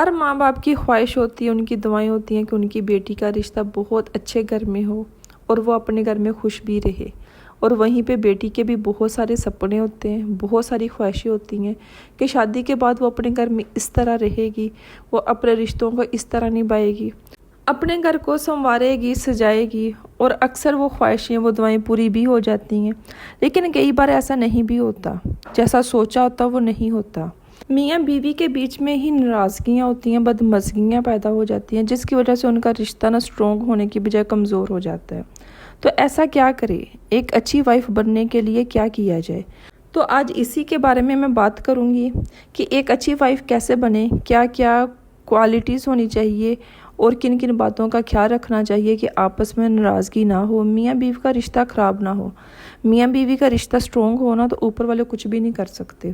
ہر ماں باپ کی خواہش ہوتی ہے، ان کی دعائیں ہوتی ہیں کہ ان کی بیٹی کا رشتہ بہت اچھے گھر میں ہو اور وہ اپنے گھر میں خوش بھی رہے، اور وہیں پہ بیٹی کے بھی بہت سارے سپنے ہوتے ہیں، بہت ساری خواہشیں ہوتی ہیں کہ شادی کے بعد وہ اپنے گھر میں اس طرح رہے گی، وہ اپنے رشتوں کو اس طرح نبھائے گی، اپنے گھر کو سنوارے گی، سجائے گی، اور اکثر وہ خواہشیں، وہ دعائیں پوری بھی ہو جاتی ہیں۔ لیکن کئی بار ایسا نہیں بھی ہوتا، جیسا سوچا ہوتا وہ نہیں ہوتا۔ میاں بیوی کے بیچ میں ہی ناراضگیاں ہوتی ہیں، بدمزگیاں پیدا ہو جاتی ہیں، جس کی وجہ سے ان کا رشتہ نہ سٹرونگ ہونے کی بجائے کمزور ہو جاتا ہے۔ تو ایسا کیا کرے؟ ایک اچھی وائف بننے کے لیے کیا کیا جائے؟ تو آج اسی کے بارے میں بات کروں گی کہ ایک اچھی وائف کیسے بنے، کیا کیا کوالٹیز ہونی چاہیے اور کن کن باتوں کا خیال رکھنا چاہیے کہ آپس میں ناراضگی نہ ہو، میاں بیوی کا رشتہ خراب نہ ہو۔ میاں بیوی کا رشتہ سٹرونگ ہونا تو اوپر والے کچھ بھی نہیں کر سکتے۔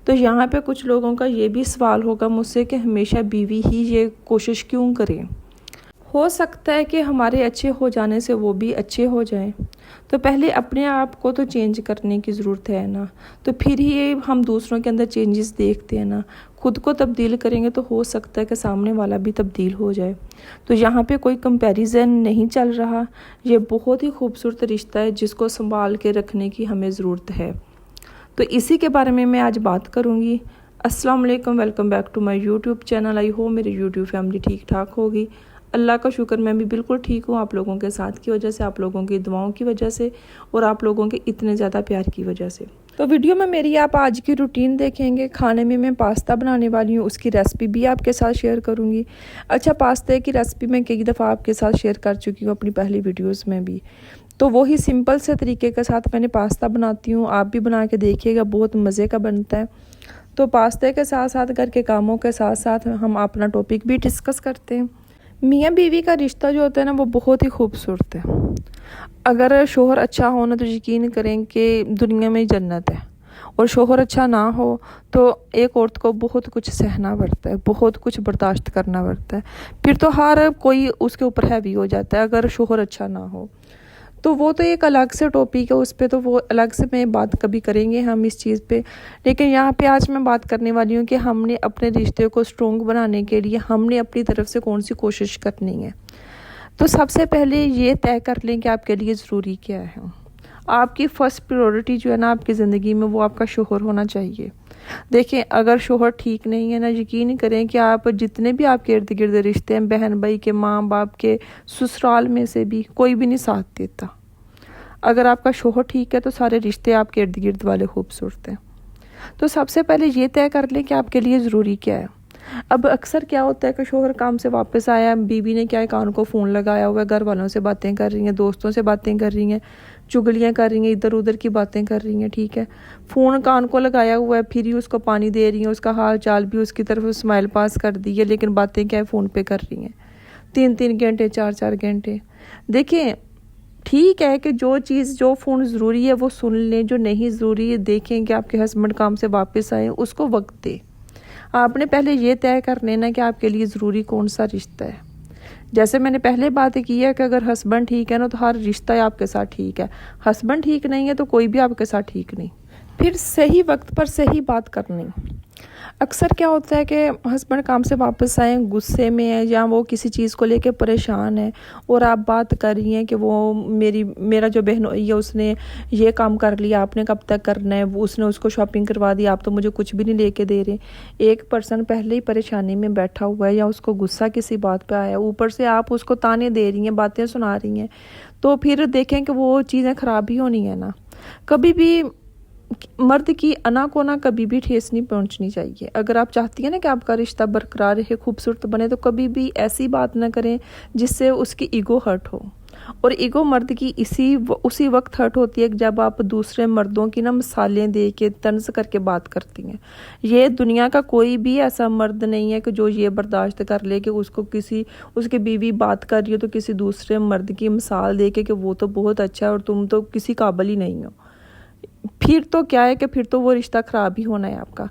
تو یہاں پہ کچھ لوگوں کا یہ بھی سوال ہوگا مجھ سے کہ ہمیشہ بیوی ہی یہ کوشش کیوں کرے؟ ہو سکتا ہے کہ ہمارے اچھے ہو جانے سے وہ بھی اچھے ہو جائیں، تو پہلے اپنے آپ کو تو چینج کرنے کی ضرورت ہے نا، تو پھر ہی ہم دوسروں کے اندر چینجز دیکھتے ہیں نا۔ خود کو تبدیل کریں گے تو ہو سکتا ہے کہ سامنے والا بھی تبدیل ہو جائے۔ تو یہاں پہ کوئی کمپیریزن نہیں چل رہا، یہ بہت ہی خوبصورت رشتہ ہے جس کو سنبھال کے رکھنے کی ہمیں ضرورت ہے۔ تو اسی کے بارے میں آج بات کروں گی۔ السلام علیکم، welcome back to my YouTube channel. I hope میری یوٹیوب فیملی ٹھیک ٹھاک ہوگی۔ اللہ کا شکر میں بھی بالکل ٹھیک ہوں، آپ لوگوں کے ساتھ کی وجہ سے، آپ لوگوں کی دعاؤں کی وجہ سے، اور آپ لوگوں کے اتنے زیادہ پیار کی وجہ سے۔ تو ویڈیو میں میری آپ آج کی روٹین دیکھیں گے۔ کھانے میں پاستا بنانے والی ہوں، اس کی ریسپی بھی آپ کے ساتھ شیئر کروں گی۔ اچھا، پاستے کی ریسپی میں کئی دفعہ آپ کے ساتھ شیئر کر چکی ہوں اپنی پہلی ویڈیوز میں بھی، تو وہی سمپل سے طریقے کے ساتھ میں نے پاستا بناتی ہوں، آپ بھی بنا کے دیکھیے گا، بہت مزے کا بنتا ہے۔ تو پاستے کے ساتھ ساتھ گھر کے کاموں کے ساتھ ساتھ ہم اپنا ٹاپک بھی ڈسکس کرتے ہیں۔ میاں بیوی کا رشتہ جو ہوتا ہے نا وہ بہت ہی خوبصورت ہے۔ اگر شوہر اچھا ہو نا تو یقین کریں کہ دنیا میں جنت ہے، اور شوہر اچھا نہ ہو تو ایک عورت کو بہت کچھ سہنا پڑتا ہے، بہت کچھ برداشت کرنا پڑتا ہے، پھر تو ہر کوئی اس کے اوپر ہیوی ہو جاتا ہے اگر شوہر اچھا نہ ہو۔ تو وہ تو ایک الگ سے ٹاپک ہے، اس پہ تو وہ الگ سے میں بات کبھی کریں گے ہم اس چیز پہ، لیکن یہاں پہ آج میں بات کرنے والی ہوں کہ ہم نے اپنے رشتے کو سٹرونگ بنانے کے لیے ہم نے اپنی طرف سے کون سی کوشش کرنی ہے۔ تو سب سے پہلے یہ طے کر لیں کہ آپ کے لیے ضروری کیا ہے۔ آپ کی فرسٹ پریورٹی جو ہے نا آپ کی زندگی میں وہ آپ کا شوہر ہونا چاہیے۔ دیکھیں، اگر شوہر ٹھیک نہیں ہے نا، یقین کریں کہ آپ جتنے بھی آپ کے ارد گرد رشتے ہیں، بہن بھائی کے، ماں باپ کے، سسرال میں سے بھی کوئی بھی نہیں ساتھ دیتا۔ اگر آپ کا شوہر ٹھیک ہے تو سارے رشتے آپ کے ارد گرد والے خوبصورت ہیں۔ تو سب سے پہلے یہ طے کر لیں کہ آپ کے لیے ضروری کیا ہے۔ اب اکثر کیا ہوتا ہے کہ شوہر کام سے واپس آیا، بیوی نے کیا ہے کان کو فون لگایا ہوا ہے، گھر والوں سے باتیں کر رہی ہیں، دوستوں سے باتیں کر رہی ہیں، چگلیاں کر رہی ہیں، ادھر ادھر کی باتیں کر رہی ہیں، ٹھیک ہے، فون کان کو لگایا ہوا ہے، پھر ہی اس کو پانی دے رہی ہیں، اس کا حال چال بھی اس کی طرف اسمائل پاس کر دی ہے، لیکن باتیں کیا ہے فون پہ کر رہی ہیں 3 گھنٹے 4 گھنٹے۔ دیکھیں، ٹھیک ہے کہ جو چیز جو فون ضروری ہے وہ سن لیں، جو نہیں ضروری ہے دیکھیں کہ آپ کے ہسبینڈ کام سے واپس آئیں، اس کو وقت دیں۔ آپ نے پہلے یہ طے کر لینا کہ آپ کے لیے ضروری کون سا رشتہ ہے۔ جیسے میں نے پہلے بات کی ہے کہ اگر ہسبینڈ ٹھیک ہے نا تو ہر رشتہ آپ کے ساتھ ٹھیک ہے، ہسبینڈ ٹھیک نہیں ہے تو کوئی بھی آپ کے ساتھ ٹھیک نہیں۔ پھر صحیح وقت پر صحیح بات کرنی۔ اکثر کیا ہوتا ہے کہ ہسبینڈ کام سے واپس آئیں، غصے میں ہے یا وہ کسی چیز کو لے کے پریشان ہے، اور آپ بات کر رہی ہیں کہ وہ میرا جو بہنوئی ہے اس نے یہ کام کر لیا، آپ نے کب تک کرنا ہے، اس نے اس کو شاپنگ کروا دی، آپ تو مجھے کچھ بھی نہیں لے کے دے رہے۔ ایک پرسن پہلے ہی پریشانی میں بیٹھا ہوا ہے یا اس کو غصہ کسی بات پہ آیا، اوپر سے آپ اس کو تانے دے رہی ہیں، باتیں سنا رہی ہیں، تو پھر دیکھیں کہ وہ چیزیں خراب ہی ہونی ہے نا۔ کبھی بھی مرد کی انا کو نا کبھی بھی ٹھیس نہیں پہنچنی چاہیے۔ اگر آپ چاہتی ہیں نا کہ آپ کا رشتہ برقرار رہے، خوبصورت بنے، تو کبھی بھی ایسی بات نہ کریں جس سے اس کی ایگو ہرٹ ہو، اور ایگو مرد کی اسی وقت ہرٹ ہوتی ہے جب آپ دوسرے مردوں کی نا مثالیں دے کے طنز کر کے بات کرتی ہیں۔ یہ دنیا کا کوئی بھی ایسا مرد نہیں ہے کہ جو یہ برداشت کر لے کہ اس کی بیوی بات کر رہی ہو تو کسی دوسرے مرد کی مثال دے کے کہ وہ تو بہت اچھا ہے اور تم تو کسی قابل ہی نہیں ہو۔ پھر تو کیا ہے کہ پھر تو وہ رشتہ خراب ہی ہونا ہے آپ کا۔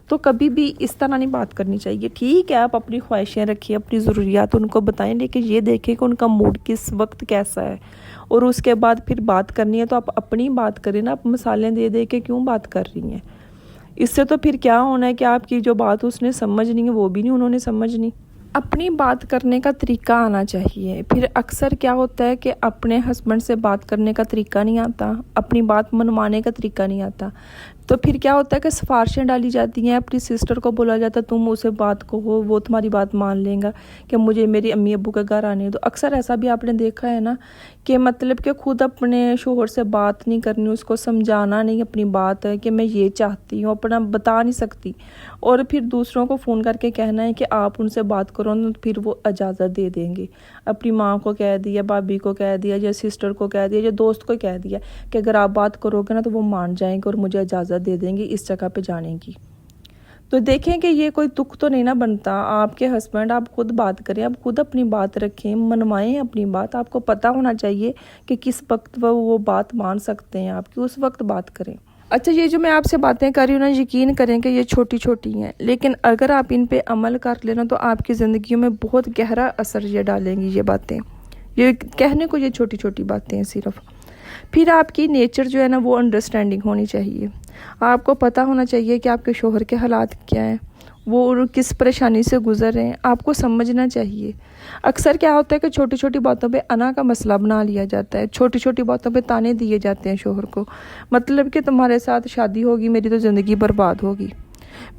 تو کبھی بھی اس طرح نہیں بات کرنی چاہیے۔ ٹھیک ہے، آپ اپنی خواہشیں رکھیے، اپنی ضروریات ان کو بتائیں، لیکن یہ دیکھیں کہ ان کا موڈ کس وقت کیسا ہے، اور اس کے بعد پھر بات کرنی ہے تو آپ اپنی بات کریں نا، آپ مثالیں دے دے کے کیوں بات کر رہی ہیں؟ اس سے تو پھر کیا ہونا ہے کہ آپ کی جو بات اس نے سمجھنی ہے وہ بھی نہیں انہوں نے سمجھنی. اپنی بات کرنے کا طریقہ آنا چاہیے. پھر اکثر کیا ہوتا ہے کہ اپنے ہسبینڈ سے بات کرنے کا طریقہ نہیں آتا, اپنی بات منوانے کا طریقہ نہیں آتا, تو پھر کیا ہوتا ہے کہ سفارشیں ڈالی جاتی ہیں. اپنی سسٹر کو بولا جاتا ہے تم اسے بات کہو, وہ تمہاری بات مان لیں گا کہ مجھے میری امی ابو کے گھر آنے دو. اکثر ایسا بھی آپ نے دیکھا ہے نا کہ مطلب کہ خود اپنے شوہر سے بات نہیں کرنی, اس کو سمجھانا نہیں اپنی بات ہے کہ میں یہ چاہتی ہوں, اپنا بتا نہیں سکتی, اور پھر دوسروں کو فون کر کے کہنا ہے کہ آپ ان سے بات کرو نا, پھر وہ اجازت دے دیں گے. اپنی ماں کو کہہ دیا, بھابھی کو کہہ دیا, یا سسٹر کو کہہ دیا, یا دوست کو کہہ دیا کہ اگر آپ بات کرو گے نا تو وہ مان جائیں گے اور مجھے اجازت دے دیں گے اس جگہ پہ جانے کی. تو دیکھیں کہ یہ کوئی دکھ تو نہیں نہ بنتا. آپ کے ہسبینڈ, آپ خود بات کریں, آپ خود اپنی بات رکھیں, منوائیں اپنی بات. آپ کو پتہ ہونا چاہیے کہ کس وقت وہ بات مان سکتے ہیں آپ کی, اس وقت بات کریں. اچھا, یہ جو میں آپ سے باتیں کر رہی ہوں نا, یقین کریں کہ یہ چھوٹی چھوٹی ہیں, لیکن اگر آپ ان پہ عمل کر لینا تو آپ کی زندگیوں میں بہت گہرا اثر یہ ڈالیں گی. یہ باتیں, یہ کہنے کو یہ چھوٹی چھوٹی باتیں ہیں صرف. پھر آپ کی نیچر جو ہے نا وہ انڈرسٹینڈنگ ہونی چاہیے. آپ کو پتہ ہونا چاہیے کہ آپ کے شوہر کے حالات کیا ہیں, وہ کس پریشانی سے گزر رہے ہیں, آپ کو سمجھنا چاہیے. اکثر کیا ہوتا ہے کہ چھوٹی چھوٹی باتوں پہ انا کا مسئلہ بنا لیا جاتا ہے, چھوٹی چھوٹی باتوں پہ تانے دیے جاتے ہیں شوہر کو, مطلب کہ تمہارے ساتھ شادی ہوگی میری تو زندگی برباد ہوگی,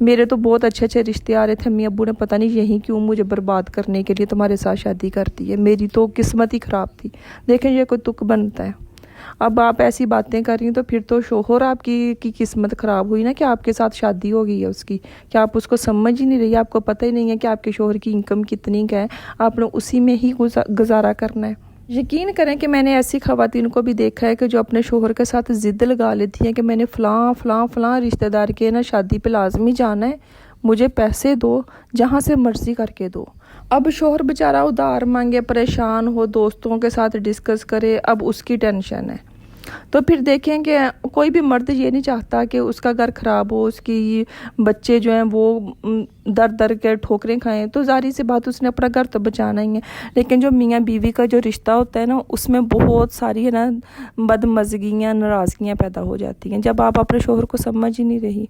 میرے تو بہت اچھے اچھے رشتے آ رہے تھے, امی ابو نے پتہ نہیں یہی کیوں مجھے برباد کرنے کے لیے تمہارے ساتھ شادی کرتی ہے, میری تو قسمت ہی خراب تھی. دیکھیں یہ کوئی تک بنتا ہے. اب آپ ایسی باتیں کر رہی ہیں تو پھر تو شوہر آپ کی قسمت خراب ہوئی نا کہ آپ کے ساتھ شادی ہو گئی ہے اس کی, کہ آپ اس کو سمجھ ہی نہیں رہی, آپ کو پتہ ہی نہیں ہے کہ آپ کے شوہر کی انکم کتنی کا ہے, آپ نے اسی میں ہی گزارا کرنا ہے. یقین کریں کہ میں نے ایسی خواتین کو بھی دیکھا ہے کہ جو اپنے شوہر کے ساتھ ضد لگا لیتی ہیں کہ میں نے فلاں فلاں فلاں رشتہ دار کے نا شادی پہ لازمی جانا ہے, مجھے پیسے دو, جہاں سے مرضی کر کے دو. اب شوہر بیچارہ ادھار مانگے, پریشان ہو, دوستوں کے ساتھ ڈسکس کرے, اب اس کی ٹینشن ہے. تو پھر دیکھیں کہ کوئی بھی مرد یہ نہیں چاہتا کہ اس کا گھر خراب ہو, اس کی بچے جو ہیں وہ در در کے ٹھوکریں کھائیں, تو ظاہر سی بات اس نے اپنا گھر تو بچانا ہی ہے. لیکن جو میاں بیوی کا جو رشتہ ہوتا ہے نا, اس میں بہت ساری ہے نا بدمزگیاں, ناراضگیاں پیدا ہو جاتی ہیں جب آپ اپنے شوہر کو سمجھ ہی نہیں رہی.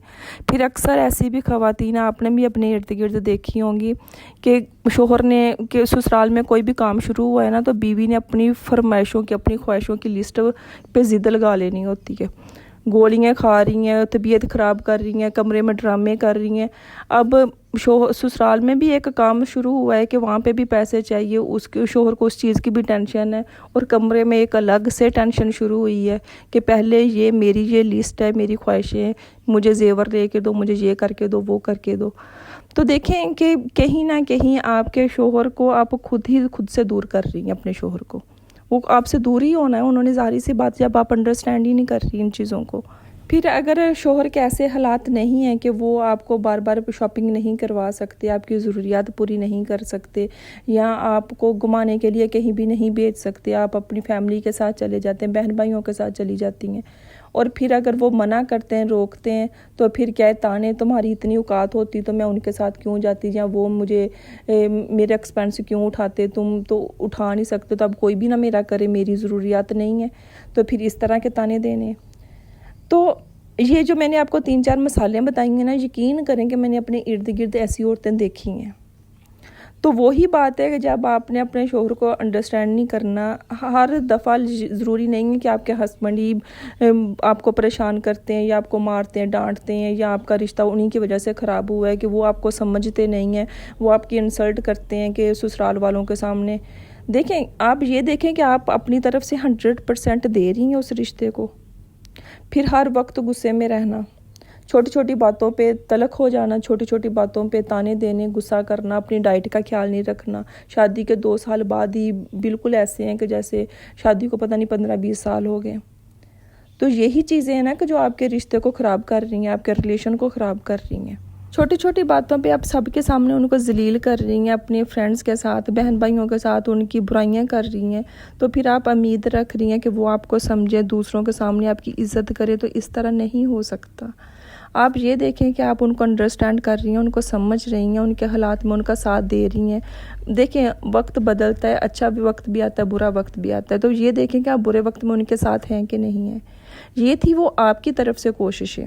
پھر اکثر ایسی بھی خواتین آپ نے بھی اپنے ارد گرد دیکھی ہوں گی کہ شوہر نے کہ سسرال میں کوئی بھی کام شروع ہوا ہے نا تو بیوی نے اپنی فرمائشوں کی, اپنی خواہشوں کی لسٹ پہ ضد لگا لینی ہوتی ہے. گولیاں کھا رہی ہیں, طبیعت خراب کر رہی ہیں, کمرے میں ڈرامے کر رہی ہیں. اب سسرال میں بھی ایک کام شروع ہوا ہے کہ وہاں پہ بھی پیسے چاہیے, اس کے شوہر کو اس چیز کی بھی ٹینشن ہے, اور کمرے میں ایک الگ سے ٹینشن شروع ہوئی ہے کہ پہلے یہ میری یہ لسٹ ہے, میری خواہشیں, مجھے زیور لے کے دو, مجھے یہ کر کے دو, وہ کر کے دو. تو دیکھیں کہ کہیں نہ کہیں آپ کے شوہر کو آپ خود سے دور کر رہی ہیں. اپنے شوہر کو وہ آپ سے دور ہی ہونا ہے, انہوں نے ظاہر سی بات جب آپ انڈرسٹینڈ ہی نہیں کر رہی ان چیزوں کو. پھر اگر شوہر کے ایسے حالات نہیں ہیں کہ وہ آپ کو بار بار شاپنگ نہیں کروا سکتے, آپ کی ضروریات پوری نہیں کر سکتے, یا آپ کو گھمانے کے لیے کہیں بھی نہیں بھیج سکتے, آپ اپنی فیملی کے ساتھ چلے جاتے ہیں, بہن بھائیوں کے ساتھ چلی جاتی ہیں, اور پھر اگر وہ منع کرتے ہیں, روکتے ہیں, تو پھر کیا تانے, تمہاری اتنی اوقات ہوتی تو میں ان کے ساتھ کیوں جاتی, یا وہ مجھے میرے ایکسپینس کیوں اٹھاتے, تم تو اٹھا نہیں سکتے تو اب کوئی بھی نہ میرا کرے, میری ضروریات نہیں ہیں. تو پھر اس طرح کے تانے دینے. تو یہ جو میں نے آپ کو 3-4 مثالیں بتائی ہیں نا, یقین کریں کہ میں نے اپنے ارد گرد ایسی عورتیں دیکھی ہیں. تو وہی بات ہے کہ جب آپ نے اپنے شوہر کو انڈرسٹینڈ نہیں کرنا, ہر دفعہ ضروری نہیں ہے کہ آپ کے ہسبینڈ ہی آپ کو پریشان کرتے ہیں, یا آپ کو مارتے ہیں, ڈانٹتے ہیں, یا آپ کا رشتہ انہی کی وجہ سے خراب ہوا ہے کہ وہ آپ کو سمجھتے نہیں ہیں, وہ آپ کی انسلٹ کرتے ہیں کہ سسرال والوں کے سامنے. دیکھیں, آپ یہ دیکھیں کہ آپ اپنی طرف سے 100% دے رہی ہیں اس رشتے کو. پھر ہر وقت غصے میں رہنا, چھوٹی چھوٹی باتوں پہ تلخ ہو جانا, چھوٹی چھوٹی باتوں پہ تانے دینے, غصہ کرنا, اپنی ڈائٹ کا خیال نہیں رکھنا, شادی کے 2 سال بعد ہی بالکل ایسے ہیں کہ جیسے شادی کو پتہ نہیں 15-20 سال ہو گئے. تو یہی چیزیں ہیں نا کہ جو آپ کے رشتے کو خراب کر رہی ہیں, آپ کے ریلیشن کو خراب کر رہی ہیں. چھوٹی چھوٹی باتوں پہ آپ سب کے سامنے ان کو ذلیل کر رہی ہیں, اپنے فرینڈس کے ساتھ, بہن بھائیوں کے ساتھ ان کی برائیاں کر رہی ہیں. تو پھر آپ امید رکھ رہی ہیں کہ وہ آپ کو سمجھے, دوسروں کے سامنے آپ کی عزت کرے. تو اس طرح نہیں ہو سکتا. آپ یہ دیکھیں کہ آپ ان کو انڈرسٹینڈ کر رہی ہیں, ان کو سمجھ رہی ہیں, ان کے حالات میں ان کا ساتھ دے رہی ہیں. دیکھیں, وقت بدلتا ہے, اچھا بھی وقت بھی آتا ہے, برا وقت بھی آتا ہے. تو یہ دیکھیں کہ آپ برے وقت میں ان کے ساتھ ہیں کہ نہیں ہیں. یہ تھی وہ آپ کی طرف سے کوششیں.